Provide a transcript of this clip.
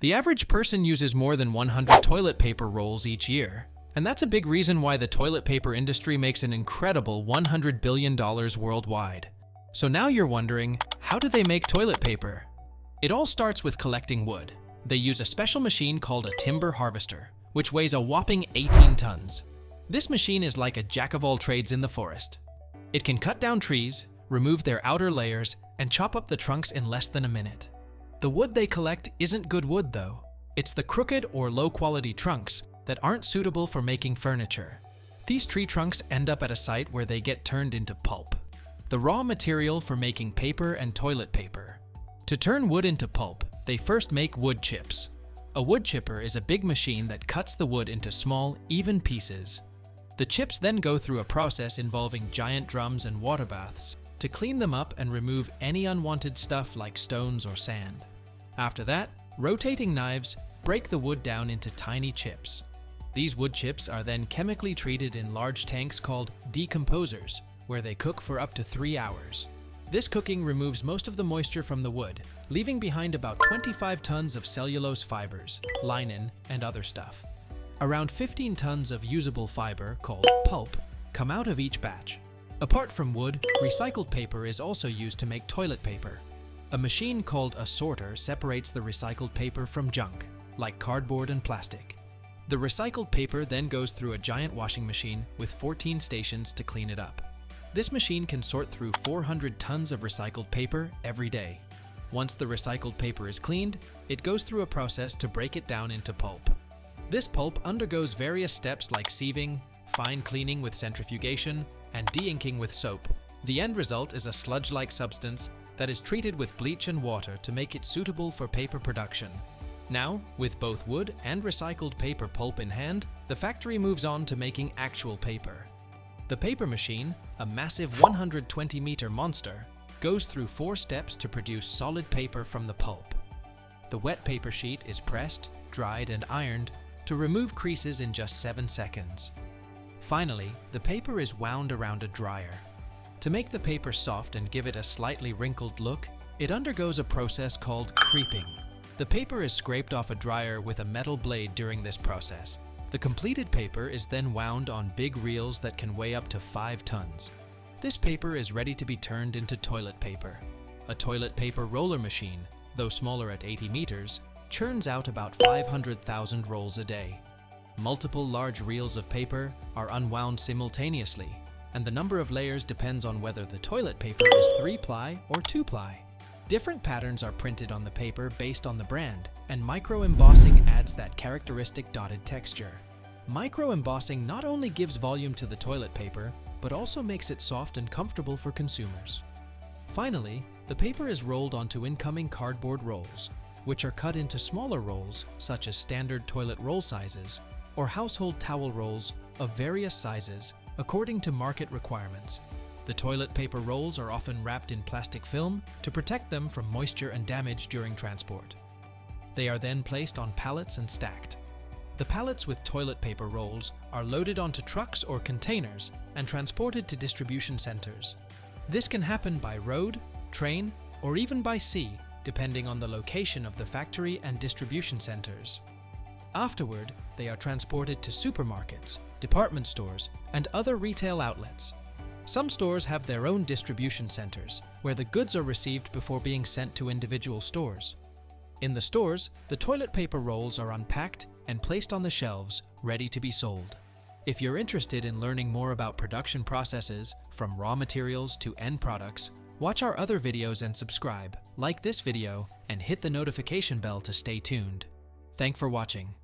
The average person uses more than 100 toilet paper rolls each year, and that's a big reason why the toilet paper industry makes an incredible $100 billion worldwide. So now you're wondering, how do they make toilet paper? It all starts with collecting wood. They use a special machine called a timber harvester, which weighs a whopping 18 tons. This machine is like a jack-of-all-trades in the forest. It can cut down trees, remove their outer layers, and chop up the trunks in less than a minute. The wood they collect isn't good wood though. It's the crooked or low-quality trunks that aren't suitable for making furniture. These tree trunks end up at a site where they get turned into pulp, the raw material for making paper and toilet paper. To turn wood into pulp, they first make wood chips. A wood chipper is a big machine that cuts the wood into small, even pieces. The chips then go through a process involving giant drums and water baths to clean them up and remove any unwanted stuff like stones or sand. After that, rotating knives break the wood down into tiny chips. These wood chips are then chemically treated in large tanks called decomposers, where they cook for up to 3 hours. This cooking removes most of the moisture from the wood, leaving behind about 25 tons of cellulose fibers, linen, and other stuff. Around 15 tons of usable fiber, called pulp, come out of each batch. Apart from wood, recycled paper is also used to make toilet paper. A machine called a sorter separates the recycled paper from junk, like cardboard and plastic. The recycled paper then goes through a giant washing machine with 14 stations to clean it up. This machine can sort through 400 tons of recycled paper every day. Once the recycled paper is cleaned, it goes through a process to break it down into pulp. This pulp undergoes various steps like sieving, fine cleaning with centrifugation, and de-inking with soap. The end result is a sludge-like substance that is treated with bleach and water to make it suitable for paper production. Now, with both wood and recycled paper pulp in hand, the factory moves on to making actual paper. The paper machine, a massive 120-meter monster, goes through 4 steps to produce solid paper from the pulp. The wet paper sheet is pressed, dried, and ironed to remove creases in just 7 seconds. Finally, the paper is wound around a dryer. To make the paper soft and give it a slightly wrinkled look, it undergoes a process called creeping. The paper is scraped off a dryer with a metal blade during this process. The completed paper is then wound on big reels that can weigh up to 5 tons. This paper is ready to be turned into toilet paper. A toilet paper roller machine, though smaller at 80 meters, churns out about 500,000 rolls a day. Multiple large reels of paper are unwound simultaneously, and the number of layers depends on whether the toilet paper is 3-ply or 2-ply. Different patterns are printed on the paper based on the brand, and micro-embossing adds that characteristic dotted texture. Micro-embossing not only gives volume to the toilet paper, but also makes it soft and comfortable for consumers. Finally, the paper is rolled onto incoming cardboard rolls, which are cut into smaller rolls such as standard toilet roll sizes or household towel rolls of various sizes according to market requirements. The toilet paper rolls are often wrapped in plastic film to protect them from moisture and damage during transport. They are then placed on pallets and stacked. The pallets with toilet paper rolls are loaded onto trucks or containers and transported to distribution centers. This can happen by road, train, or even by sea, depending on the location of the factory and distribution centers. Afterward, they are transported to supermarkets, department stores, and other retail outlets. Some stores have their own distribution centers, where the goods are received before being sent to individual stores. In the stores, the toilet paper rolls are unpacked and placed on the shelves, ready to be sold. If you're interested in learning more about production processes, from raw materials to end products, watch our other videos and subscribe, like this video, and hit the notification bell to stay tuned. Thanks for watching.